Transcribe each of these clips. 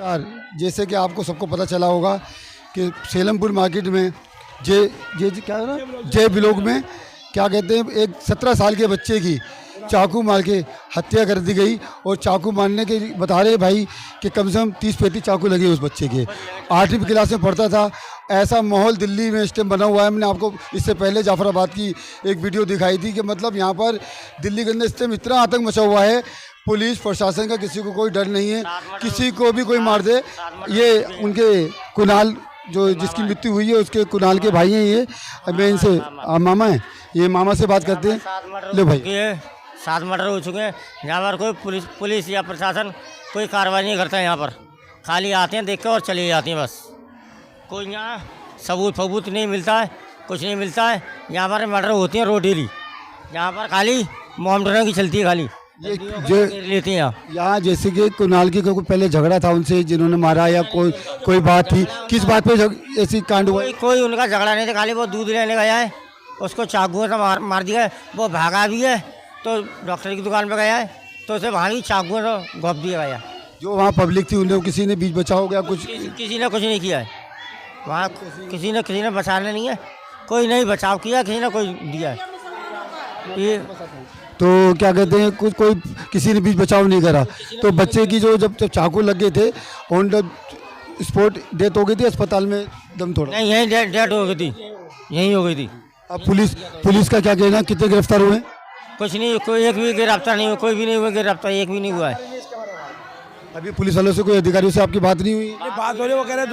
यार जैसे कि आपको सबको पता चला होगा कि सेलमपुर मार्केट में जे जे क्या है ना जय ब्लॉक में क्या कहते हैं एक 17 साल के बच्चे की चाकू मार के हत्या कर दी गई। और चाकू मारने के बता रहे भाई कि कम से कम 30-35 चाकू लगे उस बच्चे के। 8वीं क्लास में पढ़ता था। ऐसा माहौल दिल्ली में इस टाइम बना हुआ है। मैंने आपको इससे पहले जाफराबाद की एक वीडियो दिखाई थी कि मतलब यहाँ पर दिल्ली के अंदर इस टाइम इतना आतंक मचा हुआ है। पुलिस प्रशासन का किसी को कोई डर नहीं है, किसी को भी कोई मार दे। ये उनके कुणाल जो जिसकी मृत्यु हुई है उसके कुणाल के भाई हैं। ये मैं इनसे मामा हैं, ये मामा से बात करते हैं। ले भाई 7 मर्डर हो चुके हैं। यहाँ पर कोई पुलिस या प्रशासन कोई कार्रवाई नहीं करता है। यहाँ पर खाली आते हैं देख के और चले जाते हैं बस। कोई यहाँ सबूत नहीं मिलता है, कुछ नहीं मिलता है। यहाँ पर मर्डर होती हैं रोड डेली। यहाँ पर खाली मोहम्मदों की चलती है खाली ये लेते हैं यहाँ। जैसे कि कुणाल की कोई पहले झगड़ा था उनसे जिन्होंने मारा या कोई बात थी, किस बात पे ऐसी कांड हुआ? कोई उनका झगड़ा नहीं था, खाली वो दूध लेने गया है, उसको चाकू से मार दिया है। वो भागा भी है तो डॉक्टर की दुकान पे गया है तो उसे वहाँ भी चाकू से घोंप दिया गया। जो वहाँ पब्लिक थी उन्हें किसी ने बीच बचाव हो गया? किसी ने कुछ नहीं किया है वहाँ। किसी ने बचाने नहीं है, कोई नहीं बचाव किया, किसी ने कोई दिया है। ये तो क्या कहते हैं कोई किसी ने बीच बचाव नहीं करा। तो बच्चे की जो जब चाकू लग गए थे ऑन द स्पॉट डेथ हो गई थी, अस्पताल में दम तोड़ा? नहीं, यहीं डेथ हो गई थी, यहीं हो गई थी। अब पुलिस का क्या कहना, कितने गिरफ्तार हुए? कुछ नहीं, कोई एक भी गिरफ्तार नहीं हुआ, कोई भी नहीं हुआ गिरफ्तार, एक भी नहीं हुआ है। अभी पुलिस वालों से कोई अधिकारियों से आपकी बात नहीं हुई? बात हो रही, वो कह रहे हैं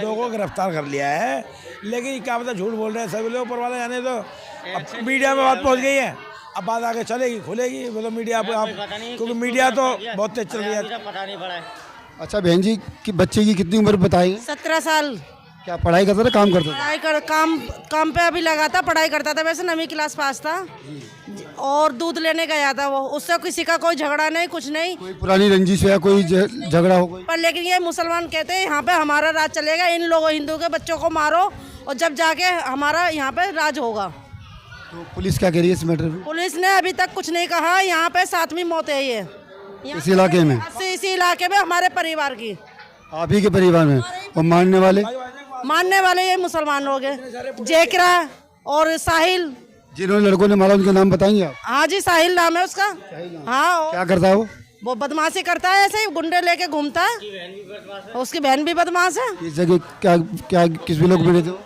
दो को गिरफ्तार कर लिया है, लेकिन क्या पता झूठ बोल रहे हैं सभी लोग। ऊपर वाले जाने तो अब मीडिया में बात पहुंच गई है, अब बात आगे चलेगी खुलेगी बोलो मीडिया पे आप, क्योंकि मीडिया तो बहुत तेज चल रही है। पता नहीं पड़ा है। अच्छा बहन जी कि बच्चे की कितनी उम्र बताएंगे? 17 साल। क्या पढ़ाई करता था, काम करता था? काम पे अभी लगा था, पढ़ाई करता था। वैसे 9वीं क्लास पास था और दूध लेने गया था वो। उससे किसी का कोई झगड़ा नहीं, कुछ नहीं। कोई पुरानी रंजिश या कोई झगड़ा हो कोई? पर लेकिन ये मुसलमान कहते हैं यहाँ पे हमारा राज चलेगा, इन लोगों हिंदू के बच्चों को मारो और जब जाके हमारा यहाँ पे राज होगा। तो पुलिस क्या कह रही है इस मैटर में? पुलिस ने अभी तक कुछ नहीं कहा। यहाँ पे 7वीं मौत है ये इस इलाके में? इसी इलाके में हमारे परिवार की। आप ही के परिवार में? और मारने वाले ये मुसलमान लोग हैं, जेकरा और साहिल। जिन्होंने लड़कों ने मारा उनके नाम बताएंगे आप? हाँ जी, साहिल नाम है उसका। हाँ, क्या करता है वो बदमाशी करता है, ऐसे ही गुंडे लेके घूमता है। उसकी बहन भी बदमाश है। किस जगह क्या किस ब्लॉक में रहते हो?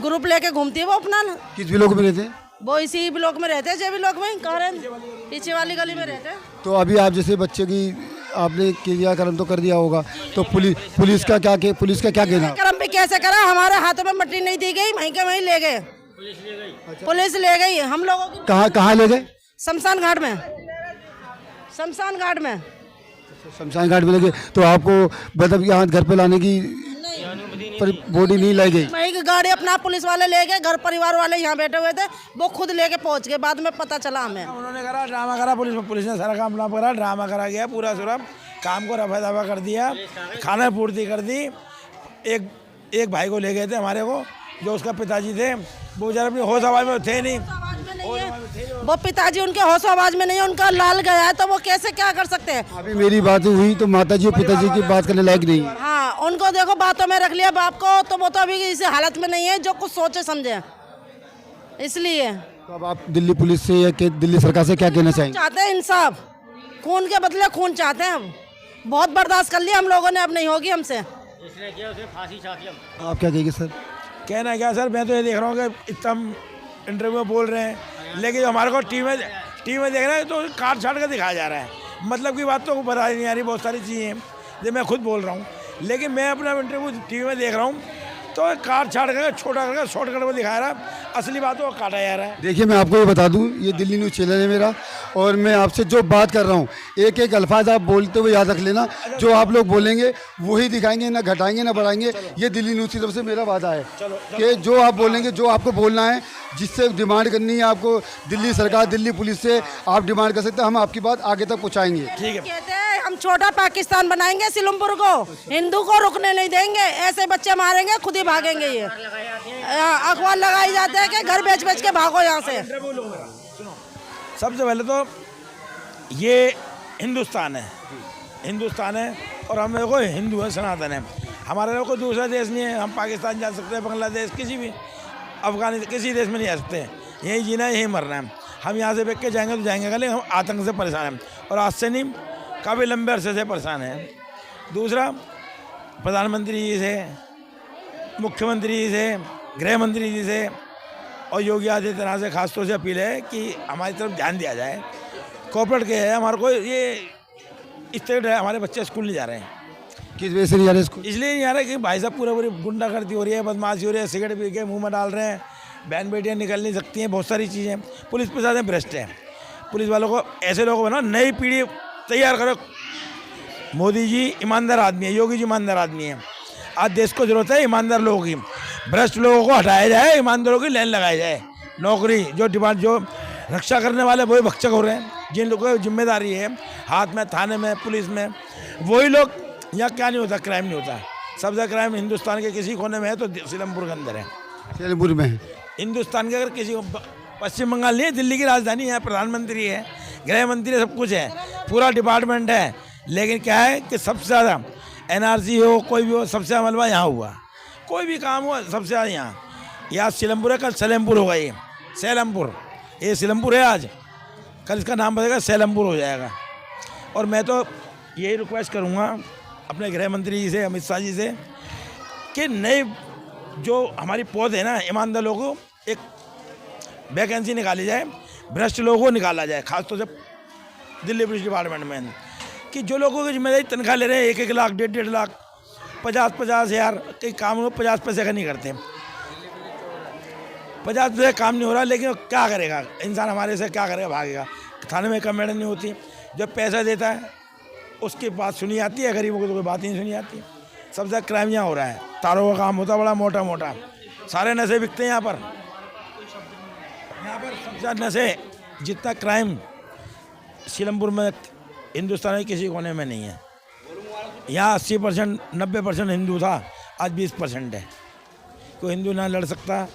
ग्रुप लेके घूमती है वो अपना। किस ब्लॉक में रहते हैं? वो इसी ब्लॉक में रहते हैं, जे ब्लॉक में, पीछे वाली गली में रहते हैं। तो अभी आप जैसे बच्चे की आपने क्रियाक्रम तो कर दिया होगा, तो पुलिस का क्या कहना? कर्म पे कैसे करा? हमारे हाथों में मट्टी नहीं दी गई, वहीं के वहीं ले गए। पुलिस ले गई हम लोगों की। कहाँ ले गए? शमशान घाट में। शमशान घाट में लगे। तो आपको मतलब यहाँ घर पे लाने की बॉडी नहीं लाई गई? वहीं की गाड़ी अपना पुलिस वाले ले गए, घर परिवार वाले यहाँ बैठे हुए थे, वो खुद लेके पहुँच गए। बाद में पता चला हमें। उन्होंने करा ड्रामा करा, पुलिस ने सारा काम ना करा, ड्रामा करा गया पूरा सुरब, काम को रफा दफा कर दिया, खाना पूर्ति कर दी। एक भाई को ले गए थे हमारे को, जो उसका पिताजी थे, वो जरा अपनी होश आवाज में थे नहीं। वो पिताजी उनके होश आवाज में नहीं है, उनका लाल गया है तो वो कैसे क्या कर सकते हैं? अभी मेरी बात हुई तो माताजी और पिताजी की बात करने लायक नहीं है। हाँ, उनको देखो बातों में रख लिया बाप को, तो वो तो अभी इस हालत में नहीं है जो कुछ सोचे समझे, इसलिए। तो अब आप दिल्ली पुलिस से या दिल्ली सरकार से क्या कहना चाहेंगे? चाहते हैं इंसाफ, खून के बदले खून चाहते हैं। अब बहुत बर्दाश्त कर लिया हम लोगों ने, अब नहीं होगी हमसे। फांसी चाहती हम। आप क्या कहेंगे सर? कहना क्या सर, मैं तो ये देख रहा हूँ कि इतना इंटरव्यू में बोल रहे हैं, लेकिन हमारे को टीम में देख रहे हैं तो काट छाट कर दिखाया जा रहा है। मतलब की बात तो बता नहीं आ रही, बहुत सारी चीज़ें हैं जो मैं खुद बोल रहा हूँ, लेकिन मैं अपना इंटरव्यू टीवी में देख रहा हूँ तो काट छाट कर छोटा करके शॉर्टकट में दिखा रहा है, असली बात वो काटा जा रहा है। देखिए मैं आपको ये बता दूं, ये दिल्ली न्यूज़ चैनल है मेरा, और मैं आपसे जो बात कर रहा हूँ एक एक अल्फाज आप बोलते हुए याद रख लेना। जो आप लोग बोलेंगे वही दिखाएंगे, ना घटाएंगे ना बढ़ाएंगे। ये दिल्ली न्यूज़ की तरफ से मेरा वादा है कि जो आप बोलेंगे, जो आपको बोलना है, जिससे डिमांड करनी है आपको दिल्ली सरकार, दिल्ली पुलिस से आप डिमांड कर सकते हैं, हम आपकी बात आगे तक पहुँचाएंगे। ठीक है, कहते हैं हम छोटा पाकिस्तान बनाएंगे, सिलमपुर को हिंदू को रुकने नहीं देंगे, ऐसे बच्चे मारेंगे खुद ही भागेंगे। ये अखबार लगाई जाते हैं कि घर बेच के भागो यहाँ से। सबसे पहले तो ये हिंदुस्तान है, और हम लोग हिंदू है, सनातन है। हमारे लोग कोई दूसरा देश नहीं है, हम पाकिस्तान जा सकते हैं, बांग्लादेश, किसी भी अफगानिस्तान, किसी देश में नहीं जा सकते। यही जीना है, यही मरना है। हम यहाँ से बेच के जाएंगे तो जाएंगे, लेकिन हम आतंक से परेशान हैं और आज से नहीं, काफ़ी लंबे अरसे से परेशान हैं। दूसरा, प्रधानमंत्री जी से, मुख्यमंत्री जी से, गृह मंत्री जी से और योगी आदित्यनाथ से खासतौर से अपील है कि हमारी तरफ ध्यान दिया जाए। कॉर्पोरेट के है हमारे को, ये स्टेट है, हमारे बच्चे स्कूल नहीं जा रहे हैं। किस वजह से नहीं आ रहे स्कूल? इसलिए नहीं आ रहा कि भाई साहब पूरी गुंडागर्दी हो रही है, बदमाशी हो रही है, सिगरेट पी के मुंह में डाल रहे हैं, बहन बेटियाँ निकल नहीं सकती हैं, बहुत सारी चीज़ें। पुलिस प्रशासन भ्रष्ट है। पुलिस वालों को ऐसे लोगों को बनाओ, नई पीढ़ी तैयार करो। मोदी जी ईमानदार आदमी है, योगी जी ईमानदार आदमी है। आज देश को जरूरत है ईमानदार लोगों की। भ्रष्ट लोगों को हटाया जाए, ईमानदारों की लाइन लगाई जाए। नौकरी जो रक्षा करने वाले वही भक्षक हो रहे हैं। जिन लोगों की जिम्मेदारी है हाथ में, थाने में, पुलिस में, वही लोग। यहाँ क्या नहीं होता, क्राइम नहीं होता। सबसे क्राइम हिंदुस्तान के किसी कोने में है तो सीलमपुर के अंदर है, सीलमपुर में है। हिंदुस्तान के अगर किसी को, पश्चिम बंगाल नहीं है, दिल्ली की राजधानी है, प्रधानमंत्री है, गृह मंत्री है, सब कुछ है, पूरा डिपार्टमेंट है। लेकिन क्या है कि सबसे ज़्यादा NRC हो, कोई भी हो, सबसे ज़्यादा मलबा यहाँ हुआ। कोई भी काम हुआ सबसे ज़्यादा यहाँ सीलमपुर है, कल सलेमपुर होगा। ये सलेमपुर, ये सीलमपुर है आज, कल इसका नाम बदलेगा, सलेमपुर हो जाएगा। और मैं तो यही रिक्वेस्ट करूँगा अपने गृह मंत्री जी से, अमित शाह जी से, कि नए जो हमारी पौध है ना, ईमानदार लोगों को एक वैकेंसी निकाली जाए, भ्रष्ट लोगों को निकाला जाए, खासतौर से दिल्ली पुलिस डिपार्टमेंट में। कि जो लोगों की जिम्मेदारी तनख्वाह ले रहे हैं 1-1 लाख, 1.5 लाख, 50-50 हज़ार, कई काम हो 50 पैसे का नहीं करते। 50 पैसे काम नहीं हो रहा, लेकिन क्या करेगा इंसान, हमारे से क्या करेगा, भागेगा। थाने में कंप्लेंट नहीं होती, जब पैसा देता है उसकी बात सुनी जाती है, गरीबों को तो कोई बात ही नहीं सुनी जाती। सबसे ज़्यादा क्राइम यहाँ हो रहा है, तारों का काम होता बड़ा मोटा मोटा, सारे नशे बिकते हैं यहाँ पर सबसे ज़्यादा नशे। जितना क्राइम सीलमपुर में हिंदुस्तान के किसी कोने में नहीं है। यहाँ 80%, 90% हिंदू था, आज 20% है। कोई हिंदू ना लड़ सकता,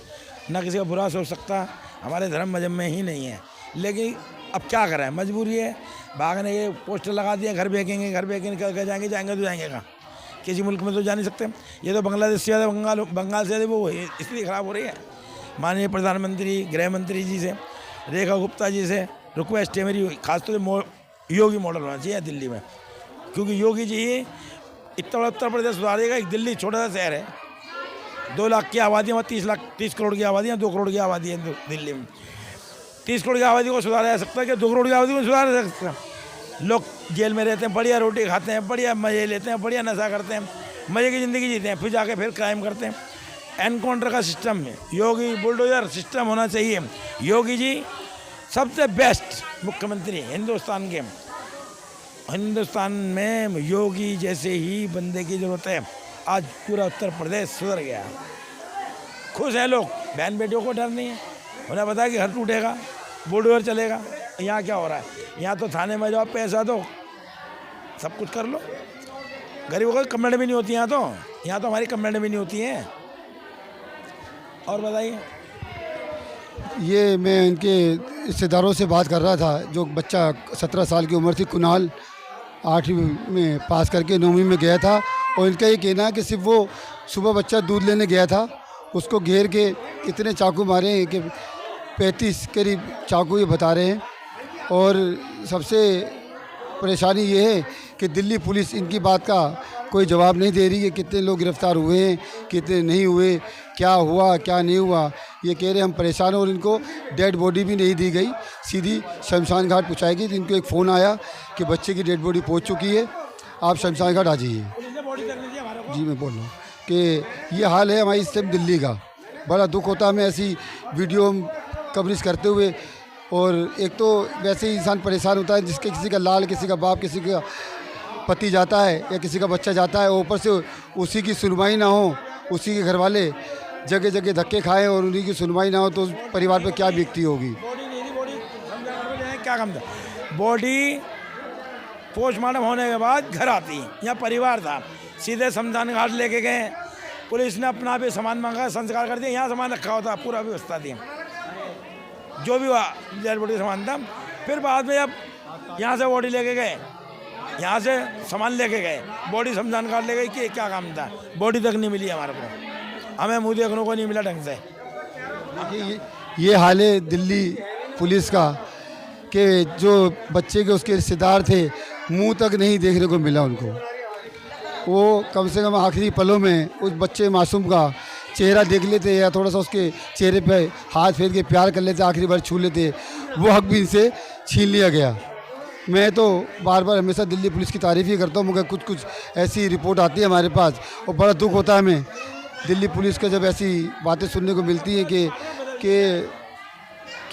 ना किसी का बुरा सोच सकता, हमारे धर्म मजहब में ही नहीं है। लेकिन अब क्या करें, मजबूरी है, भागने के पोस्टर लगा दिए, घर बेचेंगे, घर बेचेंगे, कर जाएंगे तो जाएंगे कहाँ, किसी मुल्क में तो जा नहीं सकते। ये तो बांग्लादेश से ज़्यादा, बंगाल से ज़्यादा वो इसलिए ख़राब हो रही है। माननीय प्रधानमंत्री, गृह मंत्री जी से, रेखा गुप्ता जी से रिक्वेस्ट है मेरी, खासतौर से योगी मॉडल होना चाहिए दिल्ली में, क्योंकि योगी जी ही इतना बड़ा उत्तर प्रदेश सुधारेगा। एक दिल्ली छोटा सा शहर है, 2 लाख की आबादी है, 30 करोड़ की आबादी है, 2 करोड़ की आबादी है दिल्ली में। 30 करोड़ की आबादी को सुधारा जा सकता है कि 2 करोड़ की आबादी को सुधारा जा सकता है। लोग जेल में रहते हैं, बढ़िया रोटी खाते हैं, बढ़िया मज़े लेते हैं, बढ़िया नशा करते हैं, मज़े की ज़िंदगी जीते हैं, फिर जाके फिर क्राइम करते हैं। एनकाउंटर का सिस्टम है, योगी बुलडोजर सिस्टम होना चाहिए। योगी जी सबसे बेस्ट मुख्यमंत्री हिंदुस्तान के। हिंदुस्तान में योगी जैसे ही बंदे की ज़रूरत है। आज पूरा उत्तर प्रदेश सुधर गया, खुश हैं लोग, बहन बेटियों को डर नहीं है, उन्हें पता है कि घर टूटेगा, बुलडोजर चलेगा। यहाँ क्या हो रहा है, यहाँ तो थाने में जाओ, पैसा दो, सब कुछ कर लो। गरीबों को कंप्लेंट भी नहीं होती यहाँ तो हमारी कंप्लेंट भी नहीं होती है। और बताइए, ये मैं इनके रिश्तेदारों से बात कर रहा था। जो बच्चा 17 साल की उम्र थी, कुणाल 8वीं में पास करके 9वीं में गया था, और इनका ये कहना है कि सिर्फ वो सुबह बच्चा दूध लेने गया था, उसको घेर के इतने चाकू मारे हैं कि 35 करीब चाकू ये बता रहे हैं। और सबसे परेशानी ये है कि दिल्ली पुलिस इनकी बात का कोई जवाब नहीं दे रही है। कितने लोग गिरफ्तार हुए हैं, कितने नहीं हुए, क्या हुआ क्या नहीं हुआ, ये कह रहे हम परेशान। और इनको डेड बॉडी भी नहीं दी गई, सीधी शमशान घाट पहुँचाई गई। तो इनको एक फ़ोन आया कि बच्चे की डेड बॉडी पहुँच चुकी है, आप शमशान घाट आ जाइए। जी मैं बोल रहा हूँ कि ये हाल है हमारी इस टाइम दिल्ली का। बड़ा दुख होता है हमें ऐसी वीडियो कवरेज करते हुए। और एक तो वैसे ही इंसान परेशान होता है, जिसके किसी का लाल, किसी का बाप, किसी का पति जाता है या किसी का बच्चा जाता है, ऊपर से उसी की सुनवाई ना हो, उसी के घर वाले जगह जगह धक्के खाएं और उन्हीं की सुनवाई ना हो, तो उस परिवार पर क्या बीतती होगी। क्या काम था, बॉडी पोस्टमार्टम होने के बाद घर आती, यहाँ परिवार था, सीधे शमशान घाट लेके गए, पुलिस ने अपना भी सामान मांगा, संस्कार कर दिया, यहाँ सामान रखा होता, पूरा व्यवस्था थी, जो भी डेड बॉडी सामान था। फिर बाद में जब यहाँ से बॉडी लेके गए, यहाँ से सामान लेके गए, बॉडी शमशान घाट ले गए कि क्या काम था, बॉडी तक नहीं मिली हमारे को, हमें मुँह देखने को नहीं मिला ढंग से। देखिए ये हाल है दिल्ली पुलिस का कि जो बच्चे के उसके रिश्तेदार थे मुंह तक नहीं देखने को मिला उनको। वो कम से कम आखिरी पलों में उस बच्चे मासूम का चेहरा देख लेते या थोड़ा सा उसके चेहरे पे हाथ फेर के प्यार कर लेते, आखिरी बार छू लेते, वो हक भी इनसे छीन लिया गया। मैं तो बार बार हमेशा दिल्ली पुलिस की तारीफ़ ही करता हूँ, मगर कुछ कुछ ऐसी रिपोर्ट आती है हमारे पास और बड़ा दुख होता है हमें दिल्ली पुलिस का जब ऐसी बातें सुनने को मिलती हैं कि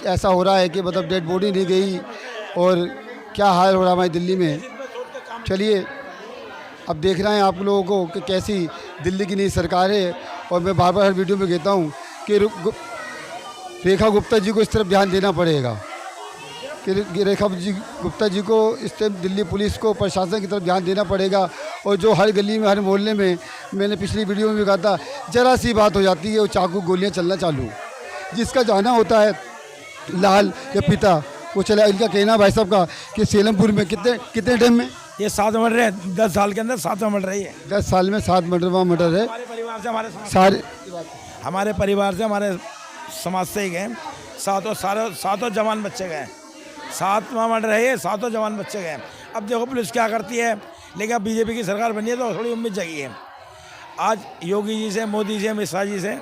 ऐसा हो रहा है कि मतलब डेड बॉडी नहीं गई और क्या हाल हो रहा है हमारी दिल्ली में। चलिए अब देख रहे हैं आप लोगों को कि कैसी दिल्ली की नई सरकार है, और मैं बार बार हर वीडियो में कहता हूँ कि रेखा गुप्ता जी को इस तरफ ध्यान देना पड़ेगा कि रेखा गुप्ता जी को इस टाइम दिल्ली पुलिस को प्रशासन की तरफ ध्यान देना पड़ेगा। और जो हर गली में हर मोहल्ले में, मैंने पिछली वीडियो में भी कहा था, ज़रा सी बात हो जाती है वो चाकू गोलियां चलना चालू, जिसका जाना होता है लाल या पिता वो चला। इनका कहना भाई साहब का कि सेलमपुर में कितने टाइम में ये 7 मर्डर है, 10 साल के अंदर 7 मर्डर है। 10 साल में 7 मर्डर है। हमारे परिवार से हमारे हमारे समाज से ही गए, सातों जवान बच्चे गए, 7वां मर्डर है ये, 7 जवान बच्चे गए। अब देखो पुलिस क्या करती है, लेकिन अब बीजेपी की सरकार बनी है तो थोड़ी उम्मीद जगी है। आज योगी जी से, मोदी से, अमित शाह जी से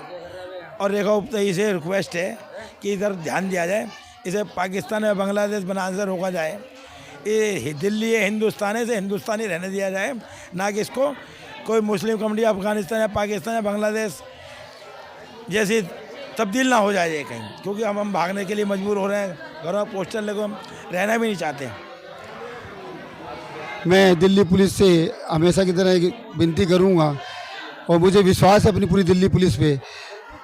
और रेखा गुप्ता जी से रिक्वेस्ट है कि इधर ध्यान दिया जाए, इसे पाकिस्तान और बांग्लादेश बनाने से रोका जाए। ये दिल्ली है, हिंदुस्तान है, इसे हिंदुस्तानी रहने दिया जाए, ना कि इसको कोई मुस्लिम कम्युनिटी अफगानिस्तान या पाकिस्तान या बांग्लादेश जैसी तब्दील ना हो जाए कहीं, क्योंकि हम भागने के लिए मजबूर हो रहे हैं, घरों में पोस्टर लगे, हम रहना भी नहीं चाहते। मैं दिल्ली पुलिस से हमेशा की तरह एक विनती करूंगा और मुझे विश्वास है अपनी पूरी दिल्ली पुलिस पे।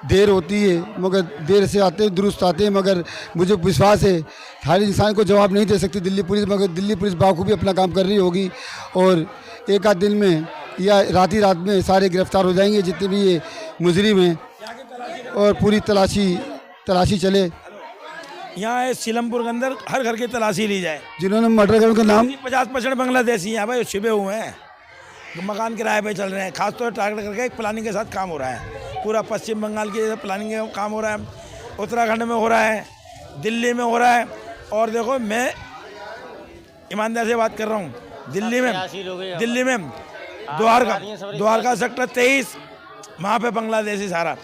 देर होती है मगर देर से आते हैं, दुरुस्त आते हैं, मगर मुझे विश्वास है हर इंसान को जवाब नहीं दे सकती दिल्ली पुलिस, मगर दिल्ली पुलिस बाखूबी अपना काम कर रही होगी और एक आध दिन में या रात में सारे गिरफ्तार हो जाएंगे जितने भी ये मुजरिम हैं, और पूरी तलाशी चले। यहाँ सीलमपुर के अंदर हर घर की तलाशी ली जाए। जिन्होंने मर्डर किया उनका नाम 50% बांग्लादेशी हैं भाई, छिपे हुए हैं, मकान किराए पे चल रहे हैं। खासतौर पर टारगेट करके एक प्लानिंग के साथ काम हो रहा है, पूरा पश्चिम बंगाल की प्लानिंग का काम हो रहा है, उत्तराखंड में हो रहा है, दिल्ली में हो रहा है। और देखो मैं ईमानदार से बात कर रहा हूँ, दिल्ली में द्वारका सेक्टर 23 वहाँ पे बांग्लादेशी सारा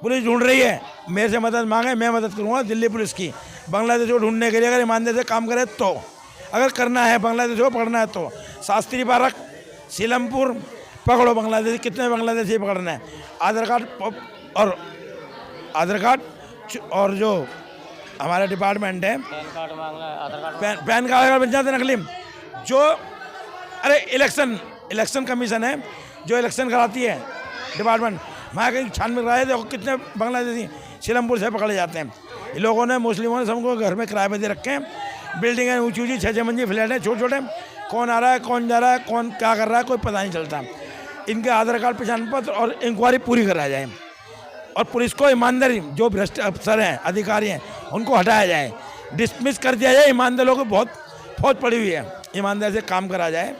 पुलिस ढूंढ रही है। मेरे से मदद मांगे, मैं मदद करूँगा दिल्ली पुलिस की बांग्लादेश को ढूंढने के लिए। अगर ईमानदार से काम करे तो, अगर करना है बांग्लादेश को पकड़ना है तो शास्त्री पार्क, सीलमपुर पकड़ो बांग्लादेशी, कितने बांग्लादेशी पकड़ना है। आधार कार्ड और जो हमारा डिपार्टमेंट है पैन कार्ड बन जाते नकली। जो अरे इलेक्शन कमीशन है जो इलेक्शन कराती है डिपार्टमेंट, वहाँ कहीं छानबीन कराए देखो कितने बांग्लादेशी सीलमपुर से पकड़े जाते हैं। इन लोगों ने, मुस्लिमों ने सबको घर में किराए पे दे रखे हैं, बिल्डिंगें ऊँची ऊँची 6-6 मंजिल फ्लैट हैं छोटे छोटे, कौन आ रहा है कौन जा रहा है कौन क्या कर रहा है कोई पता नहीं चलता। इनके आधार कार्ड, पहचान पत्र और इंक्वायरी पूरी कराया जाए और पुलिस को ईमानदारी, जो भ्रष्ट अफसर हैं, अधिकारी हैं, उनको हटाया जाए, डिसमिस कर दिया जाए। ईमानदार लोगों को बहुत फौज पड़ी हुई है, ईमानदारी से काम करा जाए।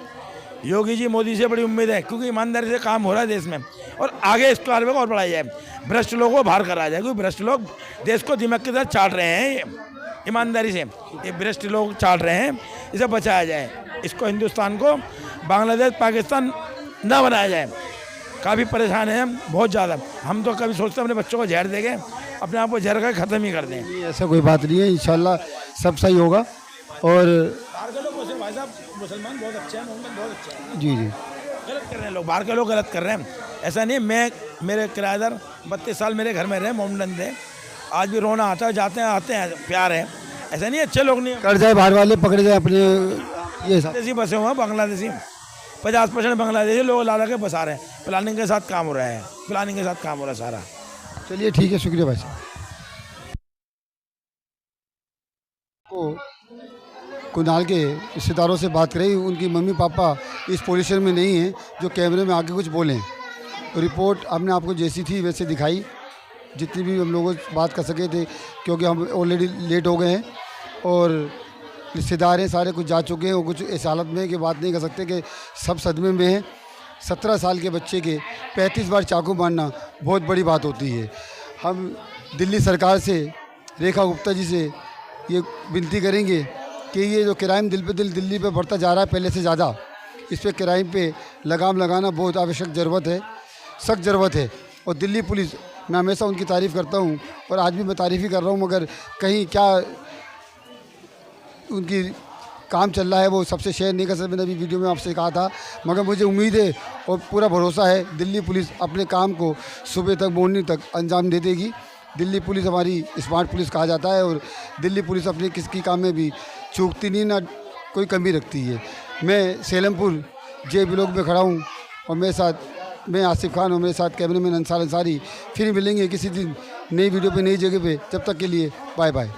योगी जी, मोदी से बड़ी उम्मीद है, क्योंकि ईमानदारी से काम हो रहा है देश में, और आगे इस कार्य को और बढ़ाया जाए, भ्रष्ट लोगों को बाहर कराया जाए, क्योंकि भ्रष्ट लोग देश को दिमाग की तरह चाट रहे हैं। ईमानदारी से ये भ्रष्ट लोग चाट रहे हैं, इसे बचाया जाए। इसको, हिंदुस्तान को बांग्लादेश पाकिस्तान ना बनाया जाए। काफ़ी परेशान हैं हम, बहुत ज़्यादा। हम तो कभी सोचते हैं अपने बच्चों को जहर देंगे, अपने आप को जहर कर ख़त्म ही कर दें। ऐसा कोई बात नहीं है, इंशाल्लाह सब सही होगा। और भाई साहब मुसलमान बहुत अच्छे हैं, मोहम्मद बहुत अच्छे हैं। जी गलत कर रहे हैं लोग, बाहर के लोग गलत कर रहे हैं, ऐसा नहीं। मेरे किराएदार 32 साल मेरे घर में रहे, मोहम्मद थे, आज भी रोना आता है, जाते हैं आते हैं, प्यार है, ऐसा नहीं अच्छे लोग नहीं कर जाए, बाहर वाले पकड़े जाए अपने। ये बांग्लादेशी बसे हुए हैं, बांग्लादेशी 50% बांग्लादेशी लोग ला के बसा रहे हैं। प्लानिंग के साथ काम हो रहा है, प्लानिंग के साथ काम हो रहा है सारा। चलिए ठीक है, शुक्रिया भाई साहब। कुनाल के रिश्तेदारों से बात करें, उनकी मम्मी पापा इस पोजीशन में नहीं हैं जो कैमरे में आके कुछ बोलें। रिपोर्ट हमने आपको जैसी थी वैसे दिखाई, जितनी भी हम लोगों बात कर सके थे, क्योंकि हम ऑलरेडी लेट हो गए हैं। और रिश्तेदार हैं, सारे कुछ जा चुके हैं और कुछ इस हालत में कि बात नहीं कर सकते कि सब सदमे में हैं। 17 साल के बच्चे के 35 बार चाकू मारना बहुत बड़ी बात होती है। हम दिल्ली सरकार से, रेखा गुप्ता जी से ये विनती करेंगे कि ये जो क्राइम दिल्ली पे बढ़ता जा रहा है पहले से ज़्यादा, इस पे क्राइम पे लगाम लगाना बहुत आवश्यक ज़रूरत है, सख्त ज़रूरत है। और दिल्ली पुलिस, मैं हमेशा उनकी तारीफ़ करता हूँ और आज भी मैं तारीफ़ ही कर रहा हूँ, मगर कहीं क्या उनकी काम चल रहा है वो सबसे शेयर नहीं कर सकते। मैंने अभी वीडियो में आपसे कहा था, मगर मुझे उम्मीद है और पूरा भरोसा है दिल्ली पुलिस अपने काम को सुबह तक मॉर्निंग तक अंजाम दे देगी। दिल्ली पुलिस हमारी स्मार्ट पुलिस कहा जाता है और दिल्ली पुलिस अपने किसी काम में भी चूकती नहीं, ना कोई कमी रखती है। मैं सेलमपुर जे ब्लॉक में खड़ा हूँ और मेरे साथ मैं आसिफ खान और मेरे साथ कैमरामैन अंसार अंसारी। फिर मिलेंगे किसी दिन नई वीडियो पे, नई जगह पे। जब तक के लिए बाय बाय।